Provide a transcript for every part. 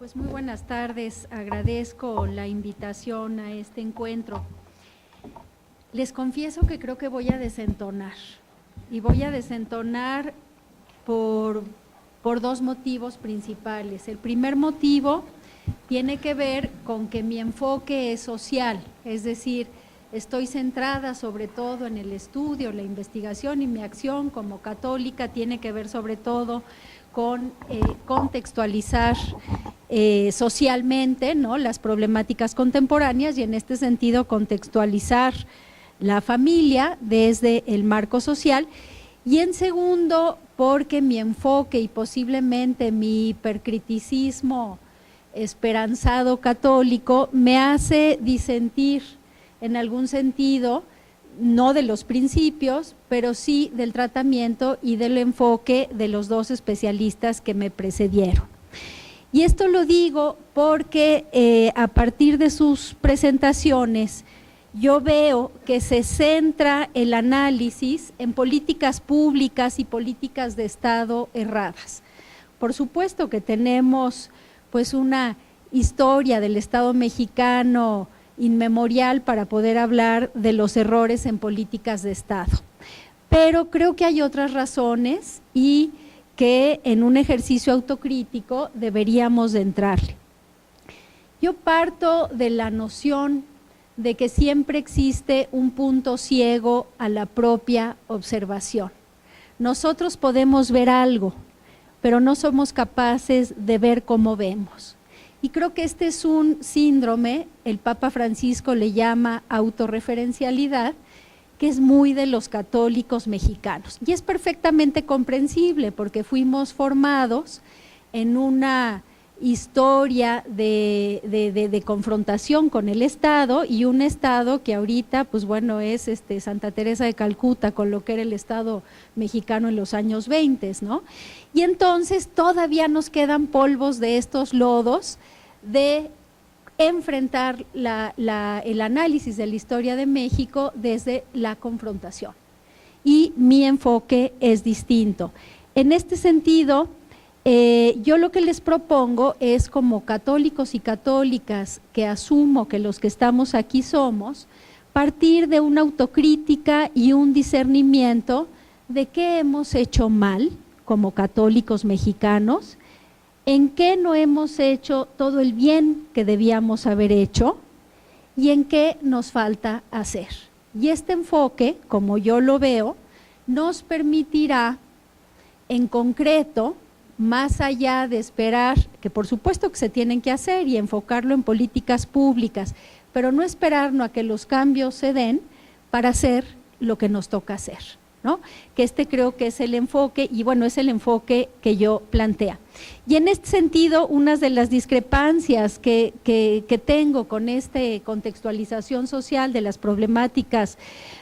Pues muy buenas tardes, agradezco la invitación a este encuentro. Les confieso que creo que voy a desentonar, y voy a desentonar por dos motivos principales. El primer motivo tiene que ver con que mi enfoque es social, es decir, estoy centrada sobre todo en el estudio, la investigación, y mi acción como católica tiene que ver sobre todo con contextualizar socialmente, ¿no?, las problemáticas contemporáneas, y en este sentido contextualizar la familia desde el marco social. Y en segundo, porque mi enfoque y posiblemente mi hipercriticismo esperanzado católico me hace disentir en algún sentido, no de los principios, pero sí del tratamiento y del enfoque de los dos especialistas que me precedieron. Y esto lo digo porque a partir de sus presentaciones yo veo que se centra el análisis en políticas públicas y políticas de Estado erradas. Por supuesto que tenemos pues una historia del Estado mexicano inmemorial para poder hablar de los errores en políticas de Estado, pero creo que hay otras razones y que en un ejercicio autocrítico deberíamos de entrarle. Yo parto de la noción de que siempre existe un punto ciego a la propia observación. Nosotros podemos ver algo, pero no somos capaces de ver cómo vemos. Y creo que este es un síndrome, el Papa Francisco le llama autorreferencialidad, que es muy de los católicos mexicanos. Y es perfectamente comprensible porque fuimos formados en una historia de confrontación con el Estado, y un Estado que ahorita, pues bueno, es Santa Teresa de Calcuta con lo que era el Estado mexicano en los años 20, ¿no? Y entonces todavía nos quedan polvos de estos lodos de enfrentar el análisis de la historia de México desde la confrontación. Y mi enfoque es distinto. En este sentido, yo lo que les propongo es, como católicos y católicas que asumo que los que estamos aquí somos, partir de una autocrítica y un discernimiento de qué hemos hecho mal como católicos mexicanos, en qué no hemos hecho todo el bien que debíamos haber hecho y en qué nos falta hacer. Y este enfoque, como yo lo veo, nos permitirá en concreto, más allá de esperar, que por supuesto que se tienen que hacer y enfocarlo en políticas públicas, pero no esperarnos a que los cambios se den para hacer lo que nos toca hacer, ¿no? Que creo que es el enfoque, y bueno, es el enfoque que yo plantea. Y en este sentido, unas de las discrepancias que tengo con esta contextualización social de las problemáticas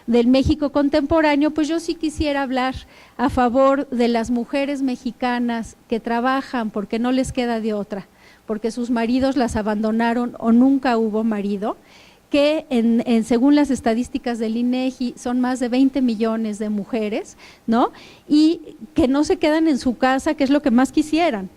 del México contemporáneo, pues yo sí quisiera hablar a favor de las mujeres mexicanas que trabajan porque no les queda de otra, porque sus maridos las abandonaron o nunca hubo marido, que según las estadísticas del INEGI son más de 20 millones de mujeres, ¿no? Y que no se quedan en su casa, que es lo que más quisieran,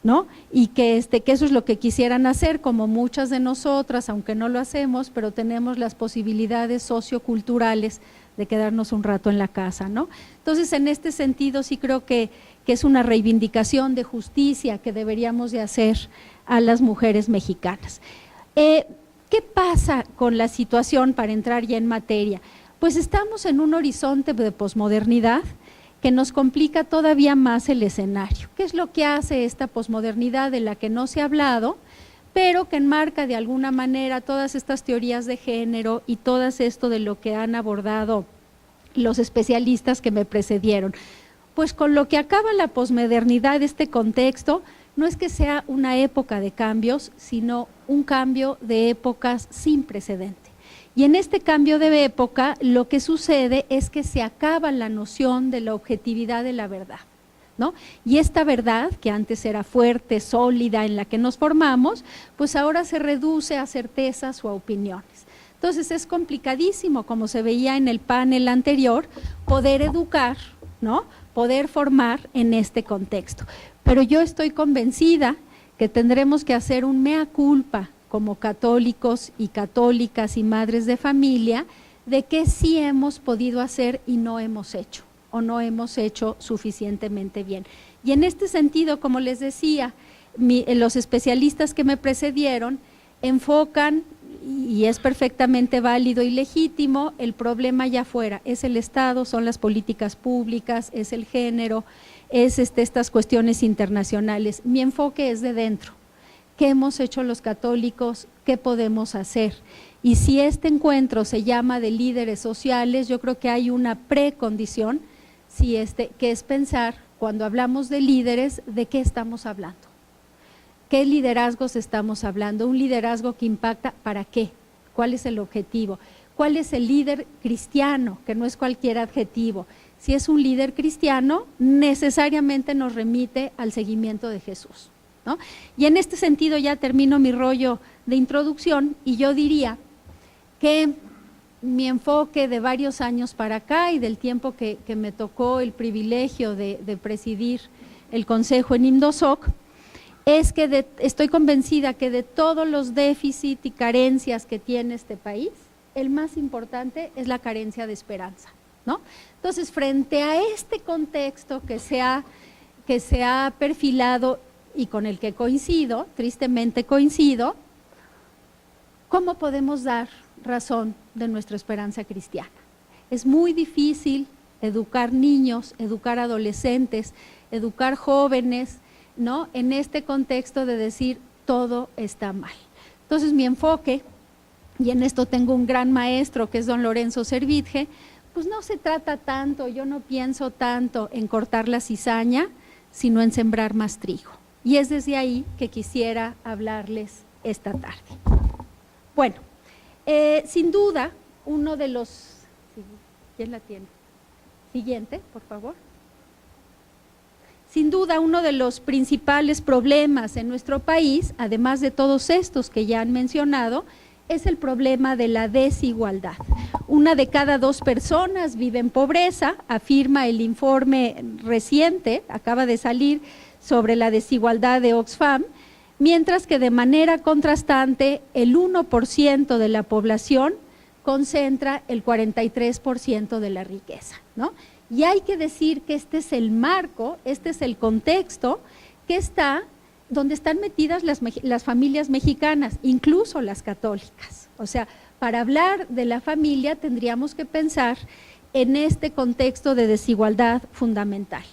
¿no? Y que eso es lo que quisieran hacer, como muchas de nosotras, aunque no lo hacemos, pero tenemos las posibilidades socioculturales de quedarnos un rato en la casa, ¿no? Entonces, en este sentido sí creo que es una reivindicación de justicia que deberíamos de hacer a las mujeres mexicanas. ¿Qué pasa con la situación, para entrar ya en materia? Pues estamos en un horizonte de posmodernidad que nos complica todavía más el escenario. ¿Qué es lo que hace esta posmodernidad de la que no se ha hablado, pero que enmarca de alguna manera todas estas teorías de género y todo esto de lo que han abordado los especialistas que me precedieron? Pues con lo que acaba la posmodernidad, este contexto, no es que sea una época de cambios, sino un cambio de épocas sin precedente. Y en este cambio de época lo que sucede es que se acaba la noción de la objetividad de la verdad, ¿no? Y esta verdad, que antes era fuerte, sólida, en la que nos formamos, pues ahora se reduce a certezas o a opiniones. Entonces es complicadísimo, como se veía en el panel anterior, poder educar, ¿no?, poder formar en este contexto. Pero yo estoy convencida que tendremos que hacer un mea culpa como católicos y católicas y madres de familia de qué sí hemos podido hacer y no hemos hecho, o no hemos hecho suficientemente bien. Y en este sentido, como les decía, los especialistas que me precedieron enfocan, y es perfectamente válido y legítimo, el problema allá afuera, es el Estado, son las políticas públicas, es el género, es estas cuestiones internacionales. Mi enfoque es de dentro. ¿Qué hemos hecho los católicos? ¿Qué podemos hacer? Y si este encuentro se llama de líderes sociales, yo creo que hay una precondición, que es pensar, cuando hablamos de líderes, ¿de qué estamos hablando? ¿Qué liderazgos estamos hablando? Un liderazgo que impacta, ¿para qué? ¿Cuál es el objetivo? ¿Cuál es el líder cristiano? Que no es cualquier adjetivo. Si es un líder cristiano, necesariamente nos remite al seguimiento de Jesús, ¿no? Y en este sentido ya termino mi rollo de introducción y yo diría que mi enfoque de varios años para acá y del tiempo que me tocó el privilegio de presidir el consejo en INDOSOC, es que estoy convencida que de todos los déficits y carencias que tiene este país, el más importante es la carencia de esperanza, ¿no? Entonces, frente a este contexto que se ha perfilado y con el que coincido, tristemente coincido, ¿cómo podemos dar razón de nuestra esperanza cristiana? Es muy difícil educar niños, educar adolescentes, educar jóvenes, ¿no? En este contexto de decir todo está mal. Entonces mi enfoque, y en esto tengo un gran maestro que es don Lorenzo Servitje, pues no se trata tanto, yo no pienso tanto en cortar la cizaña, sino en sembrar más trigo. Y es desde ahí que quisiera hablarles esta tarde. Bueno, sin duda, uno de los… ¿Quién la tiene? Siguiente, por favor. Sin duda, uno de los principales problemas en nuestro país, además de todos estos que ya han mencionado, es el problema de la desigualdad. 1 de cada 2 personas vive en pobreza, afirma el informe reciente, acaba de salir, sobre la desigualdad de Oxfam, mientras que de manera contrastante el 1% de la población concentra el 43% de la riqueza, ¿no? Y hay que decir que este es el marco, este es el contexto que está donde están metidas las familias mexicanas, incluso las católicas. O sea, para hablar de la familia tendríamos que pensar en este contexto de desigualdad fundamental.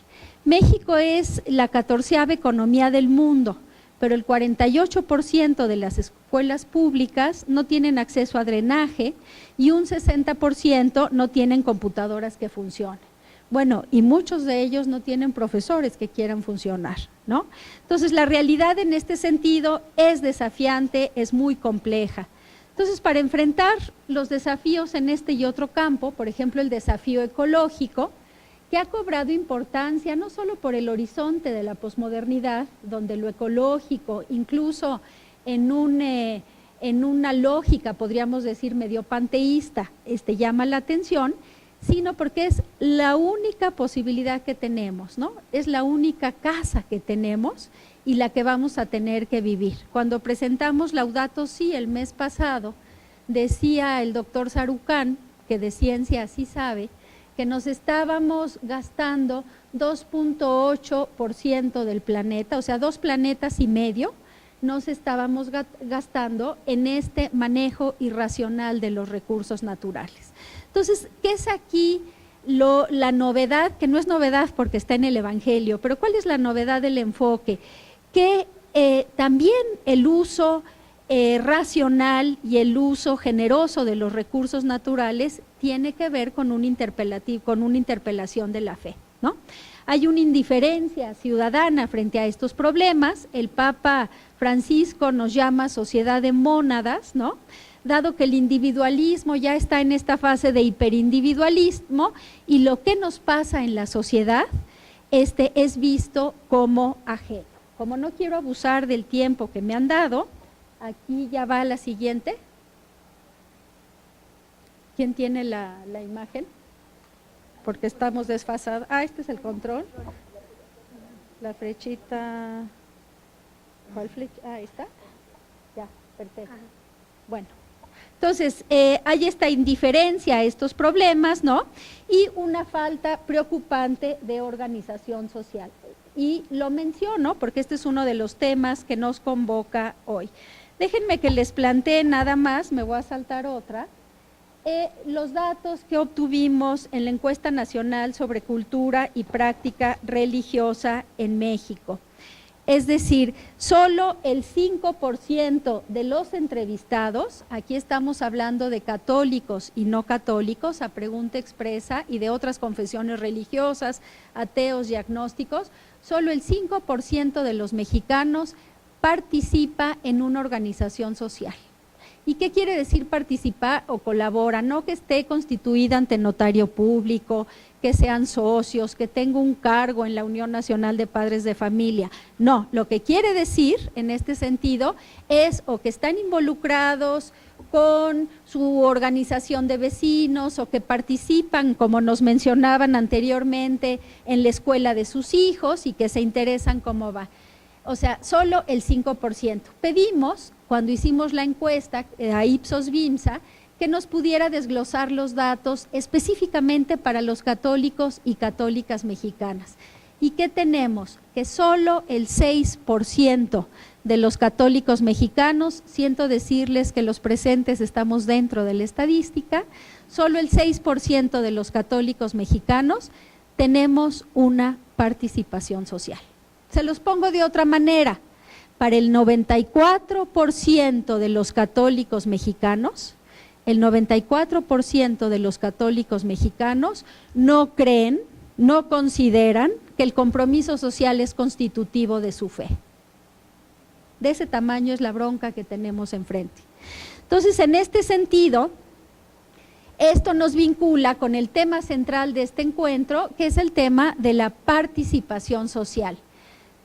México es la 14ª economía del mundo, pero el 48% de las escuelas públicas no tienen acceso a drenaje y un 60% no tienen computadoras que funcionen. Bueno, y muchos de ellos no tienen profesores que quieran funcionar, ¿no? Entonces, la realidad en este sentido es desafiante, es muy compleja. Entonces, para enfrentar los desafíos en este y otro campo, por ejemplo, el desafío ecológico, que ha cobrado importancia no solo por el horizonte de la posmodernidad, donde lo ecológico, incluso en una lógica, podríamos decir, medio panteísta, llama la atención, sino porque es la única posibilidad que tenemos, ¿no? Es la única casa que tenemos y la que vamos a tener que vivir. Cuando presentamos Laudato Si el mes pasado, decía el doctor Sarucán, que de ciencia sí sabe, que nos estábamos gastando 2.8% del planeta, o sea, 2 planetas y medio, nos estábamos gastando en este manejo irracional de los recursos naturales. Entonces, ¿qué es aquí la novedad? Que no es novedad porque está en el Evangelio, pero ¿cuál es la novedad del enfoque? Que también el uso racional y el uso generoso de los recursos naturales tiene que ver con un interpelativo, con una interpelación de la fe, ¿no? Hay una indiferencia ciudadana frente a estos problemas. El Papa Francisco nos llama sociedad de mónadas, ¿no? Dado que el individualismo ya está en esta fase de hiperindividualismo y lo que nos pasa en la sociedad es visto como ajeno. Como no quiero abusar del tiempo que me han dado, aquí ya va la siguiente. ¿Quién tiene la imagen? Porque estamos desfasados. Ah, este es el control. La flechita. ¿Cuál flecha? Ah, ahí está. Ya, perfecto. Bueno, entonces hay esta indiferencia a estos problemas, ¿no? Y una falta preocupante de organización social. Y lo menciono porque este es uno de los temas que nos convoca hoy. Déjenme que les plantee nada más, me voy a saltar otra, los datos que obtuvimos en la encuesta nacional sobre cultura y práctica religiosa en México. Es decir, solo el 5% de los entrevistados, aquí estamos hablando de católicos y no católicos, a pregunta expresa, y de otras confesiones religiosas, ateos y agnósticos, solo el 5% de los mexicanos participa en una organización social. ¿Y qué quiere decir participar o colabora? No que esté constituida ante notario público, que sean socios, que tenga un cargo en la Unión Nacional de Padres de Familia. No, lo que quiere decir en este sentido es o que están involucrados con su organización de vecinos o que participan, como nos mencionaban anteriormente, en la escuela de sus hijos y que se interesan cómo va. O sea, solo el 5%. Pedimos, cuando hicimos la encuesta a Ipsos Bimsa, que nos pudiera desglosar los datos específicamente para los católicos y católicas mexicanas. ¿Y qué tenemos? Que solo el 6% de los católicos mexicanos, siento decirles que los presentes estamos dentro de la estadística, solo el 6% de los católicos mexicanos tenemos una participación social. Se los pongo de otra manera, para el 94% de los católicos mexicanos, el 94% de los católicos mexicanos no creen, no consideran que el compromiso social es constitutivo de su fe. De ese tamaño es la bronca que tenemos enfrente. Entonces, en este sentido, esto nos vincula con el tema central de este encuentro, que es el tema de la participación social.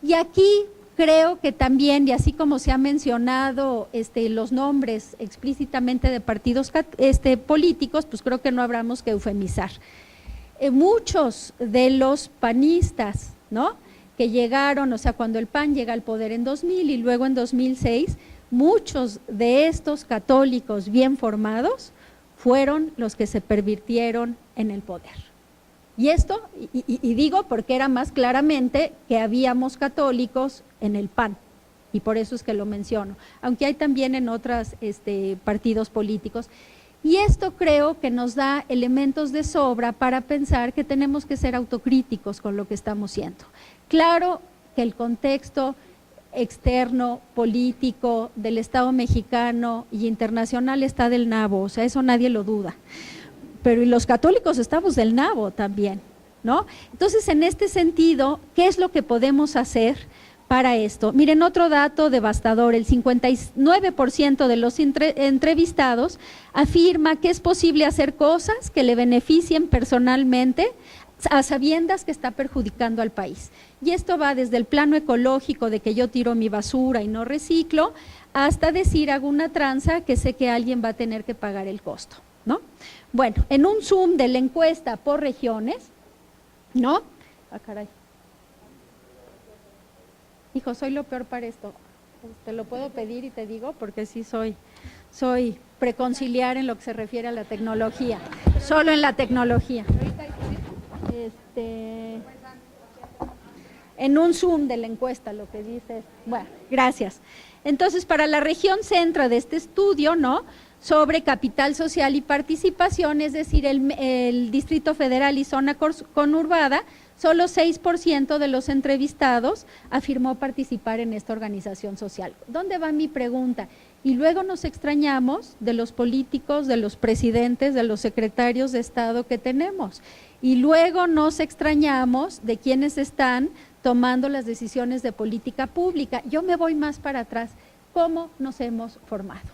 Y aquí creo que también, y así como se ha mencionado los nombres explícitamente de partidos políticos, pues creo que no habremos que eufemizar. Muchos de los panistas, ¿no?, que llegaron, o sea, cuando el PAN llega al poder en 2000 y luego en 2006, muchos de estos católicos bien formados fueron los que se pervirtieron en el poder. Y esto, y digo porque era más claramente que habíamos católicos en el PAN, y por eso es que lo menciono, aunque hay también en otros partidos políticos. Y esto creo que nos da elementos de sobra para pensar que tenemos que ser autocríticos con lo que estamos haciendo. Claro que el contexto externo, político, del Estado mexicano y internacional está del nabo, o sea, eso nadie lo duda. Pero y los católicos estamos del nabo también, ¿no? Entonces, en este sentido, ¿qué es lo que podemos hacer para esto? Miren, otro dato devastador, el 59% de los entrevistados afirma que es posible hacer cosas que le beneficien personalmente a sabiendas que está perjudicando al país. Y esto va desde el plano ecológico de que yo tiro mi basura y no reciclo, hasta decir hago una tranza que sé que alguien va a tener que pagar el costo, ¿no? Bueno, en un zoom de la encuesta por regiones, ¿no? Ah, caray. Hijo, soy lo peor para esto. Te lo puedo pedir y te digo porque sí soy preconciliar en lo que se refiere a la tecnología. Solo en la tecnología. En un zoom de la encuesta lo que dice. Bueno, gracias. Entonces, para la región centro de este estudio, ¿no?, sobre capital social y participación, es decir, el Distrito Federal y zona conurbada, solo 6% de los entrevistados afirmó participar en esta organización social. ¿Dónde va mi pregunta? Y luego nos extrañamos de los políticos, de los presidentes, de los secretarios de Estado que tenemos. Y luego nos extrañamos de quienes están tomando las decisiones de política pública. Yo me voy más para atrás. ¿Cómo nos hemos formado?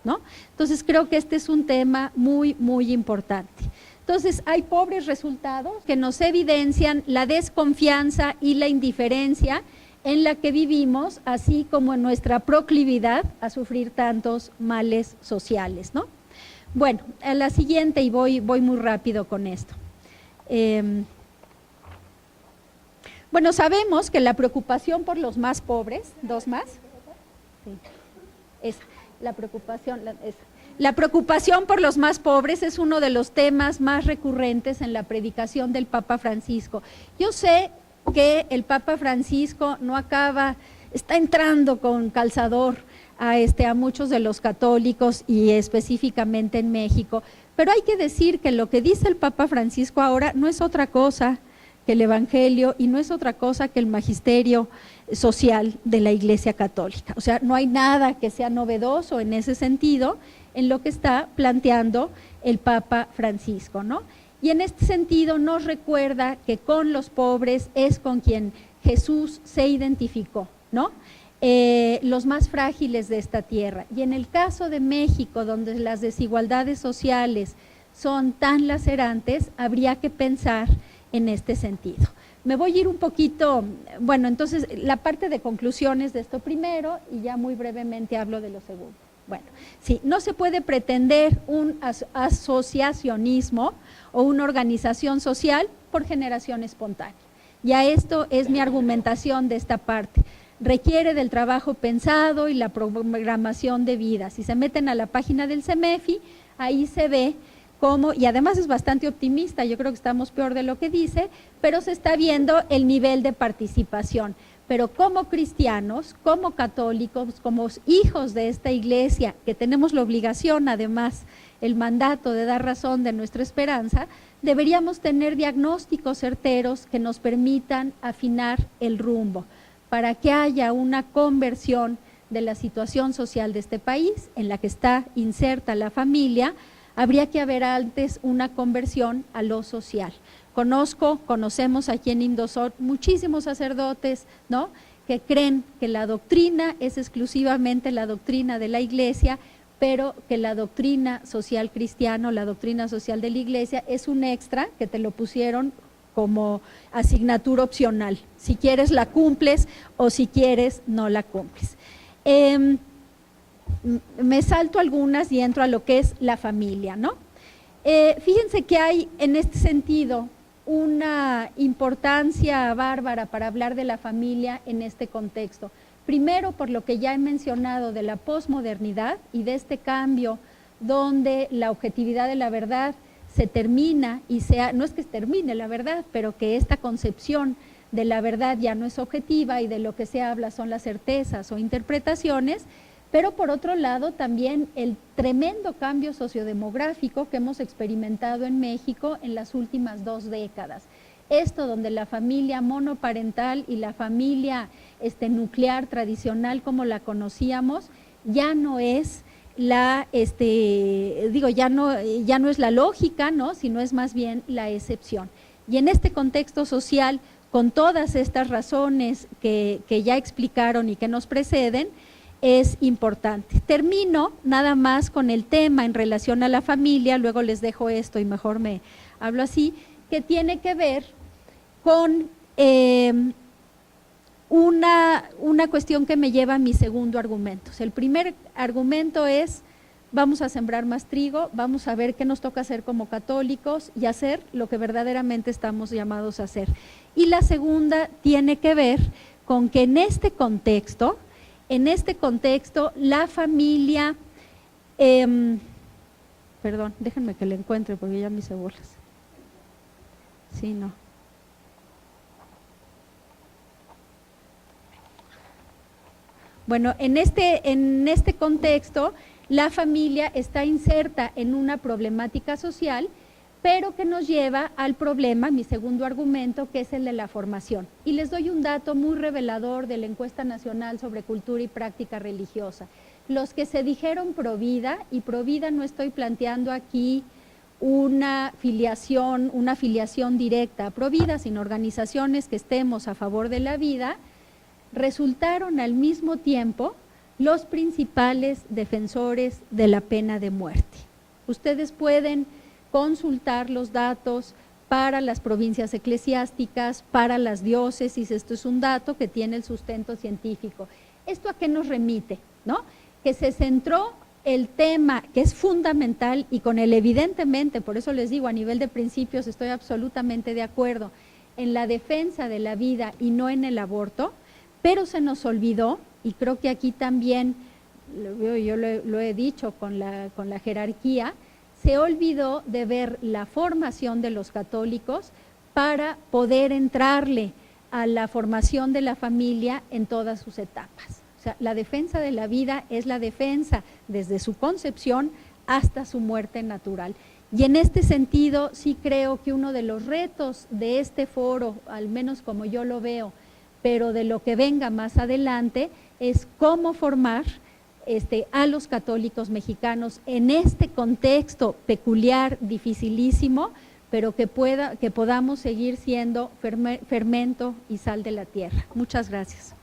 ¿No? Entonces creo que este es un tema muy, muy importante. Entonces hay pobres resultados que nos evidencian la desconfianza y la indiferencia en la que vivimos, así como en nuestra proclividad a sufrir tantos males sociales, ¿no? Bueno, a la siguiente, y voy muy rápido con esto. Bueno, sabemos que la preocupación por los más pobres, dos más, Sí. Esa, la preocupación, esa. La preocupación por los más pobres es uno de los temas más recurrentes en la predicación del Papa Francisco. Yo sé que el Papa Francisco no acaba, está entrando con calzador a muchos de los católicos y específicamente en México, pero hay que decir que lo que dice el Papa Francisco ahora no es otra cosa que el Evangelio y no es otra cosa que el magisterio social de la Iglesia Católica. O sea, no hay nada que sea novedoso en ese sentido en lo que está planteando el Papa Francisco, ¿no? Y en este sentido nos recuerda que con los pobres es con quien Jesús se identificó, ¿no? Los más frágiles de esta tierra. Y en el caso de México, donde las desigualdades sociales son tan lacerantes, habría que pensar en este sentido. Me voy a ir un poquito, bueno, entonces la parte de conclusiones de esto primero y ya muy brevemente hablo de lo segundo. Bueno, sí, no se puede pretender un asociacionismo o una organización social por generación espontánea. Ya esto es mi argumentación de esta parte. Requiere del trabajo pensado y la programación de vida. Si se meten a la página del CEMEFI, ahí se ve cómo, y además es bastante optimista, yo creo que estamos peor de lo que dice, pero se está viendo el nivel de participación. Pero como cristianos, como católicos, como hijos de esta iglesia, que tenemos la obligación, además, el mandato de dar razón de nuestra esperanza, deberíamos tener diagnósticos certeros que nos permitan afinar el rumbo, para que haya una conversión de la situación social de este país, en la que está inserta la familia. Habría que haber antes una conversión a lo social. Conocemos aquí en Indosor muchísimos sacerdotes, ¿no?, que creen que la doctrina es exclusivamente la doctrina de la Iglesia, pero que la doctrina social cristiana, la doctrina social de la Iglesia es un extra que te lo pusieron como asignatura opcional. Si quieres la cumples o si quieres no la cumples. Me salto algunas y entro a lo que es la familia, ¿no? Fíjense que hay en este sentido una importancia bárbara para hablar de la familia en este contexto. Primero, por lo que ya he mencionado de la posmodernidad y de este cambio donde la objetividad de la verdad se termina y no es que se termine la verdad, pero que esta concepción de la verdad ya no es objetiva y de lo que se habla son las certezas o interpretaciones. Pero por otro lado también el tremendo cambio sociodemográfico que hemos experimentado en México en las últimas 2 décadas. Esto donde la familia monoparental y la familia nuclear tradicional como la conocíamos ya no es ya no es la lógica, ¿no?, sino es más bien la excepción. Y en este contexto social, con todas estas razones que ya explicaron y que nos preceden, es importante. Termino nada más con el tema en relación a la familia, luego les dejo esto y mejor me hablo así, que tiene que ver con una cuestión que me lleva a mi segundo argumento. El primer argumento es, vamos a sembrar más trigo, vamos a ver qué nos toca hacer como católicos y hacer lo que verdaderamente estamos llamados a hacer. Y la segunda tiene que ver con que en este contexto, la familia, perdón, déjenme que le encuentre porque ya me hice bolas. Sí, no. Bueno, en este contexto, la familia está inserta en una problemática social, pero que nos lleva al problema, mi segundo argumento, que es el de la formación. Y les doy un dato muy revelador de la encuesta nacional sobre cultura y práctica religiosa. Los que se dijeron pro vida, y pro vida no estoy planteando aquí una filiación directa a pro vida, sino organizaciones que estemos a favor de la vida, resultaron al mismo tiempo los principales defensores de la pena de muerte. Ustedes pueden consultar los datos para las provincias eclesiásticas, para las diócesis. Esto es un dato que tiene el sustento científico. ¿Esto a qué nos remite? ¿No? Que se centró el tema que es fundamental y con el evidentemente, por eso les digo, a nivel de principios estoy absolutamente de acuerdo, en la defensa de la vida y no en el aborto, pero se nos olvidó y creo que aquí también, yo lo he dicho con la jerarquía, se olvidó de ver la formación de los católicos para poder entrarle a la formación de la familia en todas sus etapas. O sea, la defensa de la vida es la defensa desde su concepción hasta su muerte natural. Y en este sentido, sí creo que uno de los retos de este foro, al menos como yo lo veo, pero de lo que venga más adelante, es cómo formar a los católicos mexicanos en este contexto peculiar, dificilísimo, pero que podamos seguir siendo fermento y sal de la tierra. Muchas gracias.